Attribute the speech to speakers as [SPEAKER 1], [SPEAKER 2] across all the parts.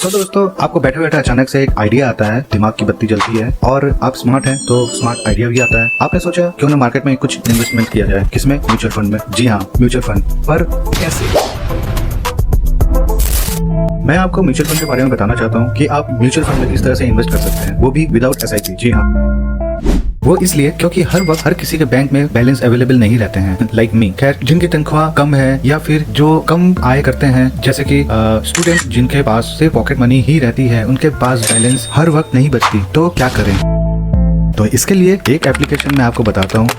[SPEAKER 1] तो दोस्तों आपको बैठे बैठे अचानक से एक आइडिया आता है, दिमाग की बत्ती जलती है और आप स्मार्ट हैं तो स्मार्ट आइडिया भी आता है। आपने सोचा क्यों ना मार्केट में कुछ इन्वेस्टमेंट किया जाए। किसमें? म्यूचुअल फंड में। जी हाँ, म्यूचुअल फंड। पर कैसे? मैं आपको म्यूचुअल फंड के बारे में बताना चाहता हूँ कि आप म्यूचुअल फंड में किस तरह से इन्वेस्ट कर सकते हैं, वो भी विदाउट SIP। जी हाँ, वो इसलिए क्योंकि हर वक्त हर किसी के बैंक में बैलेंस अवेलेबल नहीं रहते हैं। लाइक मी, खैर जिनकी तनख्वाह कम है या फिर जो कम आय करते हैं, जैसे कि स्टूडेंट जिनके पास सिर्फ पॉकेट मनी ही रहती है, उनके पास बैलेंस हर वक्त नहीं बचती, तो क्या करें? तो इसके लिए एक एप्लीकेशन मैं आपको बताता हूँ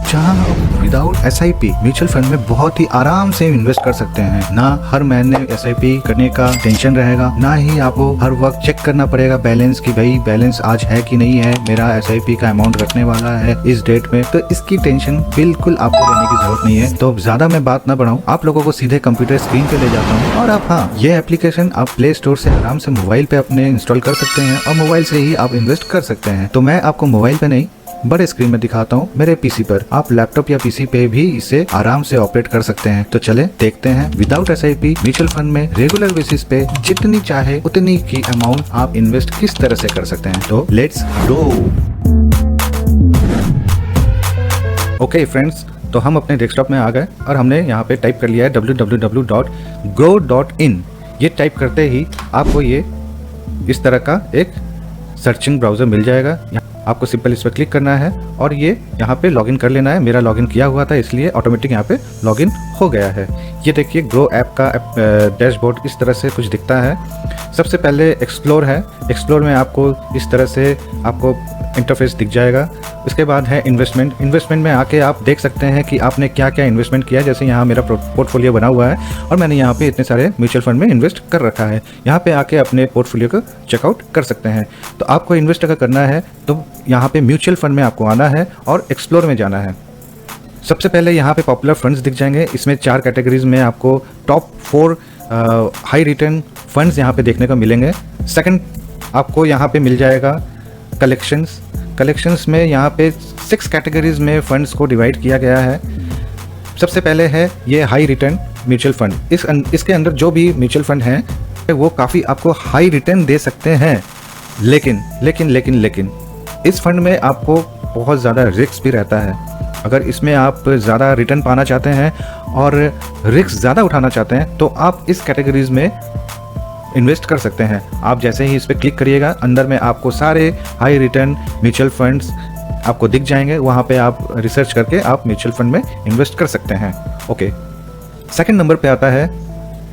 [SPEAKER 1] जहाँ विदाउट SIP म्यूचुअल फंड में बहुत ही आराम से इन्वेस्ट कर सकते हैं। ना हर महीने SIP करने का टेंशन रहेगा, ना ही आपको हर वक्त चेक करना पड़ेगा बैलेंस कि भाई बैलेंस आज है कि नहीं है, मेरा SIP का अमाउंट रखने वाला है इस डेट में। तो इसकी टेंशन बिल्कुल आपको लेने की जरूरत नहीं है। तो ज्यादा मैं बात ना बढ़ाऊं, आप लोगों को सीधे कंप्यूटर स्क्रीन पे ले जाता हूँ और आप ये एप्लीकेशन आप प्ले स्टोर से आराम से मोबाइल पे अपने इंस्टॉल कर सकते हैं और मोबाइल से ही आप इन्वेस्ट कर सकते हैं। तो मैं आपको मोबाइल पे नहीं बड़े स्क्रीन में दिखाता हूँ, मेरे PC पर। आप लैपटॉप या PC पे भी इसे आराम से ऑपरेट कर सकते हैं। तो चले देखते हैं विदाउट SIP म्यूचुअल फंड में रेगुलर बेसिस पे जितनी चाहे उतनी की अमाउंट आप इन्वेस्ट किस तरह से कर सकते हैं। तो लेट्स गो। ओके फ्रेंड्स, तो हम अपने डेस्कटॉप में आ गए और हमने यहाँ पे टाइप कर लिया है www.grow.in। ये टाइप करते ही आपको ये इस तरह का एक सर्चिंग ब्राउजर मिल जाएगा। आपको सिंपल इस पर क्लिक करना है और ये यहाँ पे लॉगिन कर लेना है। मेरा लॉगिन किया हुआ था इसलिए ऑटोमेटिक यहाँ पे लॉगिन हो गया है। ये देखिए ग्रो ऐप का डैशबोर्ड इस तरह से कुछ दिखता है। सबसे पहले एक्सप्लोर है। एक्सप्लोर में आपको इस तरह से आपको इंटरफेस दिख जाएगा। उसके बाद है इन्वेस्टमेंट। इन्वेस्टमेंट में आके आप देख सकते हैं कि आपने क्या क्या इन्वेस्टमेंट किया है। जैसे यहाँ मेरा पोर्टफोलियो बना हुआ है और मैंने यहाँ पे इतने सारे म्यूचुअल फंड में इन्वेस्ट कर रखा है। यहाँ पे आके अपने पोर्टफोलियो को चेकआउट कर सकते हैं। तो आपको इन्वेस्ट अगर करना है तो यहाँ पे म्यूचुअल फंड में आपको आना है और एक्सप्लोर में जाना है। सबसे पहले यहाँ पे पॉपुलर फंड्स दिख जाएंगे। इसमें 4 कैटेगरीज में आपको टॉप 4 हाई रिटर्न फंड्स यहाँ पे देखने को मिलेंगे। सेकंड आपको यहाँ पे मिल जाएगा कलेक्शंस में यहाँ पे 6 कैटेगरीज में फंड्स को डिवाइड किया गया है। सबसे पहले है ये हाई रिटर्न म्यूचुअल फंड। इसके अंदर जो भी म्यूचुअल फंड हैं वो काफ़ी आपको हाई रिटर्न दे सकते हैं, लेकिन इस फंड में आपको बहुत ज़्यादा रिस्क भी रहता है। अगर इसमें आप ज़्यादा रिटर्न पाना चाहते हैं और रिस्क ज़्यादा उठाना चाहते हैं तो आप इस कैटेगरीज में इन्वेस्ट कर सकते हैं। आप जैसे ही इस पर क्लिक करिएगा, अंदर में आपको सारे हाई रिटर्न म्यूचुअल फंड्स आपको दिख जाएंगे। वहाँ पे आप रिसर्च करके आप म्यूचुअल फंड में इन्वेस्ट कर सकते हैं। ओके, सेकंड नंबर पे आता है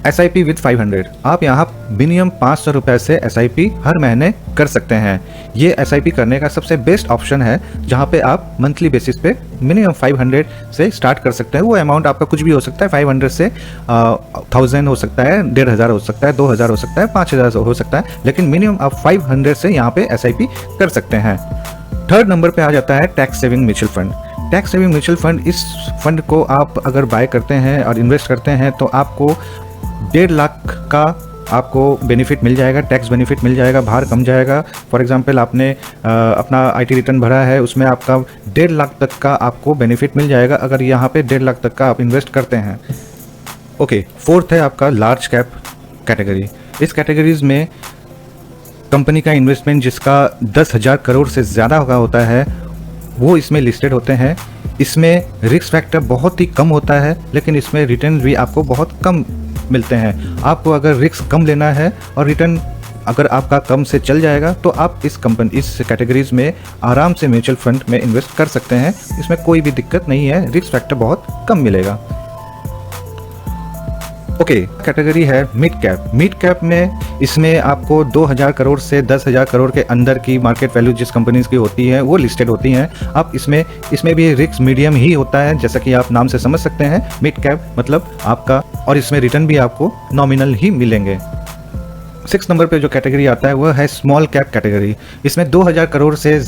[SPEAKER 1] SIP विद 500। आप यहाँ मिनिमम 500 रुपये से SIP हर महीने कर सकते हैं। ये SIP करने का सबसे बेस्ट ऑप्शन है, जहाँ पे आप मंथली बेसिस पे मिनिमम 500 से स्टार्ट कर सकते हैं। वो अमाउंट आपका कुछ भी हो सकता है। 500 से 1000 हो सकता है, 1500 हो सकता है, 2000 हो सकता है, 5000 हो सकता है, लेकिन मिनिमम आप 500 से यहाँ पे SIP कर सकते हैं। थर्ड नंबर पे आ जाता है tax saving mutual fund. Tax saving mutual fund, इस फंड को आप अगर बाय करते हैं और इन्वेस्ट करते हैं तो आपको 1.5 लाख का आपको बेनिफिट मिल जाएगा, टैक्स बेनिफिट मिल जाएगा, भार कम जाएगा। फॉर एग्जांपल आपने अपना IT रिटर्न भरा है, उसमें आपका 1.5 लाख तक का आपको बेनिफिट मिल जाएगा अगर यहाँ पे 1.5 लाख तक का आप इन्वेस्ट करते हैं। ओके, फोर्थ है आपका लार्ज कैप कैटेगरी। इस कैटेगरीज में कंपनी का इन्वेस्टमेंट जिसका 10,000 करोड़ से ज़्यादा का होता है वो इसमें लिस्टेड होते हैं। इसमें रिस्क फैक्टर बहुत ही कम होता है, लेकिन इसमें रिटर्न भी आपको बहुत कम मिलते हैं। आपको अगर रिस्क कम लेना है और रिटर्न अगर आपका कम से चल जाएगा तो आप इस कैटेगरीज में आराम से म्यूचुअल फंड में इन्वेस्ट कर सकते हैं। इसमें कोई भी दिक्कत नहीं है, रिस्क फैक्टर बहुत कम मिलेगा। ओके, कैटेगरी है मिड कैप। मिड कैप में इसमें आपको 2000 करोड़ से 10,000 करोड़ के अंदर की मार्केट वैल्यू जिस कंपनीज की होती है वो लिस्टेड होती हैं। आप इसमें भी रिस्क मीडियम ही होता है, जैसा कि आप नाम से समझ सकते हैं। मिड कैप मतलब आपका, और इसमें रिटर्न भी आपको नॉमिनल ही मिलेंगे। 6 नंबर पे जो कैटेगरी आता है वो है स्मॉल कैप कैटेगरी। इसमें 2000 करोड़ से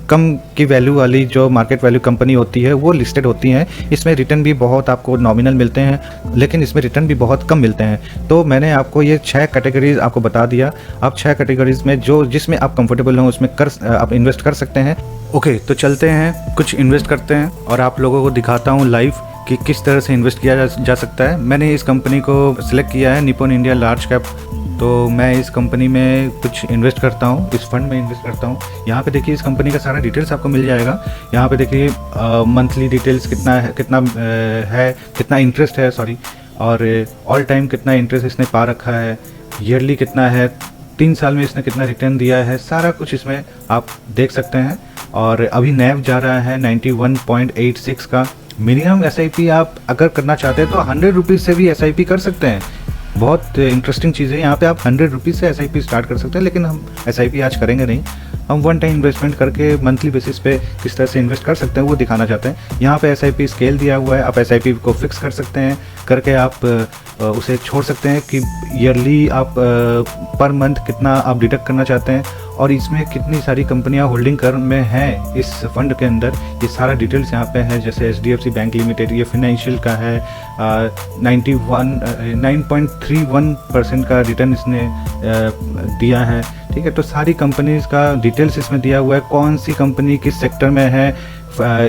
[SPEAKER 1] कम की वैल्यू वाली जो मार्केट वैल्यू कंपनी होती है वो लिस्टेड होती हैं। इसमें रिटर्न भी बहुत आपको नॉमिनल मिलते हैं, लेकिन इसमें रिटर्न भी बहुत कम मिलते हैं। तो मैंने आपको ये 6 कैटेगरीज आपको बता दिया। आप 6 कैटेगरीज में जिसमें आप कंफर्टेबल हो उसमें आप इन्वेस्ट कर सकते हैं। ओके, तो चलते हैं, कुछ इन्वेस्ट करते हैं और आप लोगों को दिखाता हूँ लाइव कि किस तरह से इन्वेस्ट किया जा सकता है। मैंने इस कंपनी को सिलेक्ट किया है, निपॉन इंडिया लार्ज कैप। तो मैं इस कंपनी में कुछ इन्वेस्ट करता हूँ, इस फंड में इन्वेस्ट करता हूँ। यहाँ पे देखिए इस कंपनी का सारा डिटेल्स आपको मिल जाएगा। यहाँ पे देखिए मंथली डिटेल्स कितना है, कितना इंटरेस्ट है, सॉरी, और ऑल टाइम कितना इंटरेस्ट इसने पा रखा है, ईयरली कितना है, 3 साल में इसने कितना रिटर्न दिया है, सारा कुछ इसमें आप देख सकते हैं। और अभी नैव जा रहा है 91.86 का। मिनिमम SIP आप अगर करना चाहते हैं तो 100 रुपीज़ से भी SIP कर सकते हैं। बहुत इंटरेस्टिंग चीज़ है, यहाँ पे आप 100 रुपीज़ से SIP स्टार्ट कर सकते हैं, लेकिन हम SIP आज करेंगे नहीं। हम वन टाइम इन्वेस्टमेंट करके मंथली बेसिस पे किस तरह से इन्वेस्ट कर सकते हैं वो दिखाना चाहते हैं। यहाँ पे SIP स्केल दिया हुआ है, आप SIP को फिक्स कर सकते हैं, करके आप उसे छोड़ सकते हैं कि ईयरली आप पर मंथ कितना आप डिडक्ट करना चाहते हैं, और इसमें कितनी सारी कंपनियां होल्डिंग कर में हैं इस फंड के अंदर, ये सारा डिटेल्स यहाँ पे है। जैसे HDFC बैंक लिमिटेड, ये फिनेंशियल का है, 9.31% का रिटर्न इसने दिया है, ठीक है। तो सारी कंपनीज का डिटेल्स इसमें दिया हुआ है, कौन सी कंपनी किस सेक्टर में है,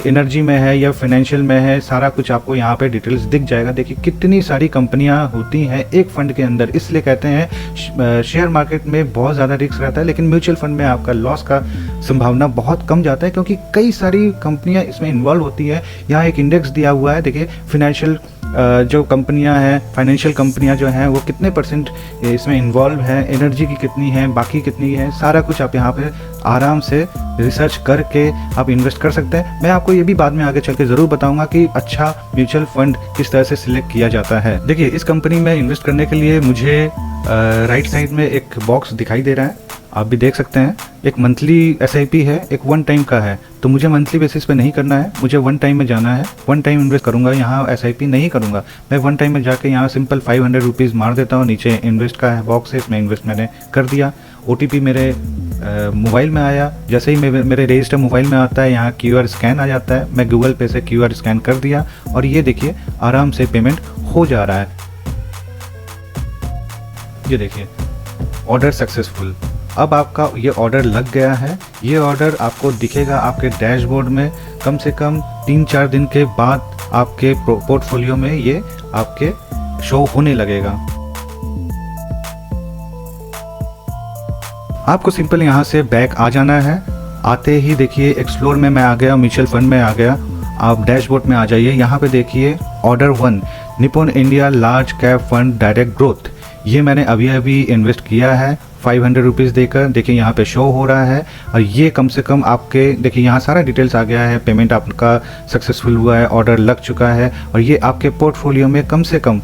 [SPEAKER 1] एनर्जी में है या फाइनेंशियल में है, सारा कुछ आपको यहाँ पे डिटेल्स दिख जाएगा। देखिए कितनी सारी कंपनियाँ होती हैं एक फ़ंड के अंदर, इसलिए कहते हैं शेयर मार्केट में बहुत ज़्यादा रिस्क रहता है, लेकिन म्यूचुअल फंड में आपका लॉस का संभावना बहुत कम जाता है, क्योंकि कई सारी कंपनियाँ इसमें इन्वॉल्व होती है। यहाँ एक इंडेक्स दिया हुआ है, देखिए फिनेंशियल जो कंपनियां हैं, फाइनेंशियल कंपनियां जो हैं वो कितने परसेंट इसमें इन्वॉल्व हैं, एनर्जी की कितनी है, बाकी कितनी है, सारा कुछ आप यहाँ पे आराम से रिसर्च करके आप इन्वेस्ट कर सकते हैं। मैं आपको ये भी बाद में आगे चल के ज़रूर बताऊंगा कि अच्छा म्यूचुअल फंड किस तरह से सिलेक्ट किया जाता है। देखिए इस कंपनी में इन्वेस्ट करने के लिए मुझे राइट साइड में एक बॉक्स दिखाई दे रहा है, आप भी देख सकते हैं। एक मंथली SIP है, एक वन टाइम का है। तो मुझे मंथली बेसिस पे नहीं करना है, मुझे वन टाइम में जाना है, वन टाइम इन्वेस्ट करूंगा। यहाँ SIP नहीं करूंगा, मैं वन टाइम में जाके यहाँ सिंपल 500 रुपीज़ मार देता हूँ। नीचे इन्वेस्ट का है बॉक्स है, इसमें इन्वेस्ट मैंने कर दिया। OTP मेरे मोबाइल में आया, जैसे ही मेरे रजिस्टर मोबाइल में आता है, यहाँ QR स्कैन आ जाता है, मैं गूगल पे से QR स्कैन कर दिया और ये देखिए आराम से पेमेंट हो जा रहा है। ये देखिए ऑर्डर सक्सेसफुल। अब आपका ये ऑर्डर लग गया है, ये ऑर्डर आपको दिखेगा आपके डैशबोर्ड में कम से कम 3-4 दिन के बाद आपके पोर्टफोलियो में ये आपके शो होने लगेगा। आपको सिंपल यहाँ से बैक आ जाना है। आते ही देखिए एक्सप्लोर में मैं आ गया, म्यूचुअल फंड में आ गया। आप डैशबोर्ड में आ जाइए, यहाँ पे देखिए order 1 Nippon India large cap fund direct growth, ये मैंने अभी इन्वेस्ट किया है 500 रुपीज़ देकर। देखिए यहाँ पे शो हो रहा है और ये कम से कम आपके देखिए यहाँ सारा डिटेल्स आ गया है, पेमेंट आपका सक्सेसफुल हुआ है, ऑर्डर लग चुका है और ये आपके पोर्टफोलियो में कम से कम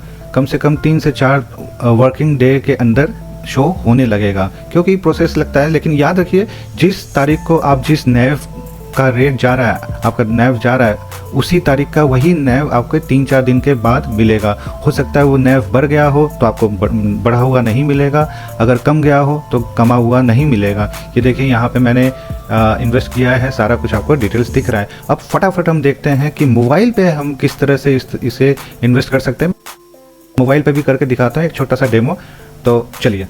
[SPEAKER 1] 3 से 4 वर्किंग डे के अंदर शो होने लगेगा, क्योंकि प्रोसेस लगता है। लेकिन याद रखिए जिस तारीख को आप जिस नैव का रेट जा रहा है, आपका नैव जा रहा है, उसी तारीख का वही नैव आपको 3-4 दिन के बाद मिलेगा। हो सकता है वो नैव बढ़ गया हो तो आपको बढ़ा हुआ नहीं मिलेगा, अगर कम गया हो तो कमा हुआ नहीं मिलेगा। ये देखिए यहाँ पे मैंने इन्वेस्ट किया है, सारा कुछ आपको डिटेल्स दिख रहा है। अब फटाफट हम देखते हैं कि मोबाइल पे हम किस तरह से इसे इन्वेस्ट कर सकते हैं। मोबाइल पे भी करके दिखाता हूँ एक छोटा सा डेमो, तो चलिए।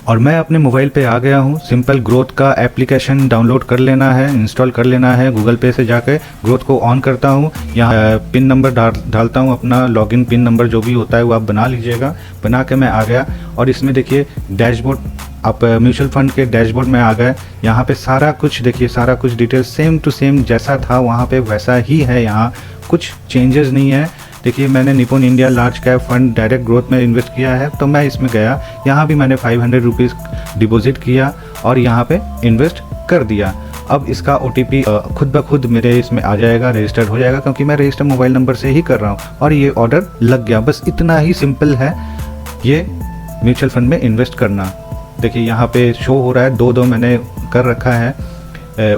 [SPEAKER 1] और मैं अपने मोबाइल पे आ गया हूँ। सिंपल ग्रोथ का एप्लीकेशन डाउनलोड कर लेना है, इंस्टॉल कर लेना है। गूगल पे से जाकर ग्रोथ को ऑन करता हूँ, यहाँ पिन नंबर डालता हूँ, अपना लॉगिन पिन नंबर जो भी होता है वो आप बना लीजिएगा। बना के मैं आ गया और इसमें देखिए डैशबोर्ड, आप म्यूचुअल फंड के डैशबोर्ड में आ गए। यहाँ पे सारा कुछ देखिए, सारा कुछ डिटेल सेम टू सेम जैसा था वहाँ पे वैसा ही है, यहाँ कुछ चेंजेस नहीं है। देखिए मैंने Nippon India large cap fund direct growth में इन्वेस्ट किया है, तो मैं इसमें गया, यहाँ भी मैंने 500 रुपीज़ डिपॉजिट किया और यहाँ पे इन्वेस्ट कर दिया। अब इसका OTP खुद ब खुद मेरे इसमें आ जाएगा, रजिस्टर्ड हो जाएगा, क्योंकि मैं रजिस्टर मोबाइल नंबर से ही कर रहा हूँ और ये ऑर्डर लग गया। बस इतना ही सिंपल है ये म्यूचुअल फंड में इन्वेस्ट करना। देखिए यहाँ पे शो हो रहा है, 2 मैंने कर रखा है,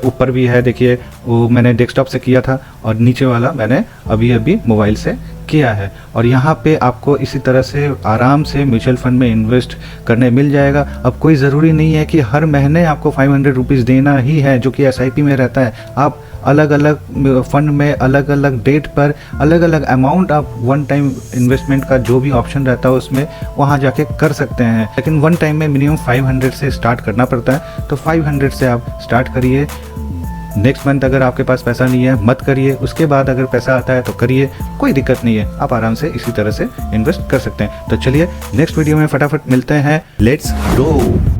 [SPEAKER 1] ऊपर भी है देखिए, वो मैंने डेस्कटॉप से किया था और नीचे वाला मैंने अभी मोबाइल से किया है। और यहाँ पे आपको इसी तरह से आराम से म्यूचुअल फंड में इन्वेस्ट करने मिल जाएगा। अब कोई ज़रूरी नहीं है कि हर महीने आपको 500 रुपीज़ देना ही है, जो कि SIP में रहता है। आप अलग अलग फंड में अलग अलग डेट पर अलग अलग अमाउंट आप वन टाइम इन्वेस्टमेंट का जो भी ऑप्शन रहता है उसमें वहाँ जाके कर सकते हैं। लेकिन वन टाइम में मिनिमम 500 से स्टार्ट करना पड़ता है, तो 500 से आप स्टार्ट करिए। नेक्स्ट मंथ अगर आपके पास पैसा नहीं है मत करिए, उसके बाद अगर पैसा आता है तो करिए, कोई दिक्कत नहीं है, आप आराम से इसी तरह से इन्वेस्ट कर सकते हैं। तो चलिए नेक्स्ट वीडियो में फटाफट मिलते हैं, लेट्स गो।